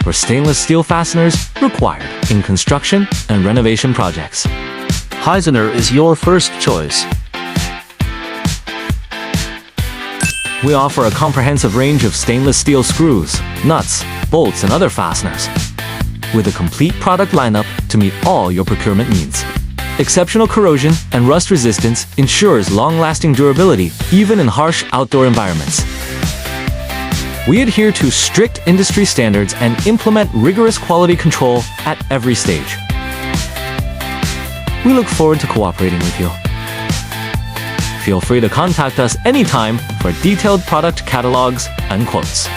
for stainless steel fasteners required in construction and renovation projects. Hisener is your first choice. We offer a comprehensive range of stainless steel screws, nuts, bolts, and other fasteners, with a complete product lineup to meet all your procurement needs. Exceptional corrosion and rust resistance ensures long-lasting durability even in harsh outdoor environments. We adhere to strict industry standards and implement rigorous quality control at every stage. We look forward to cooperating with you. Feel free to contact us anytime for detailed product catalogs and quotes.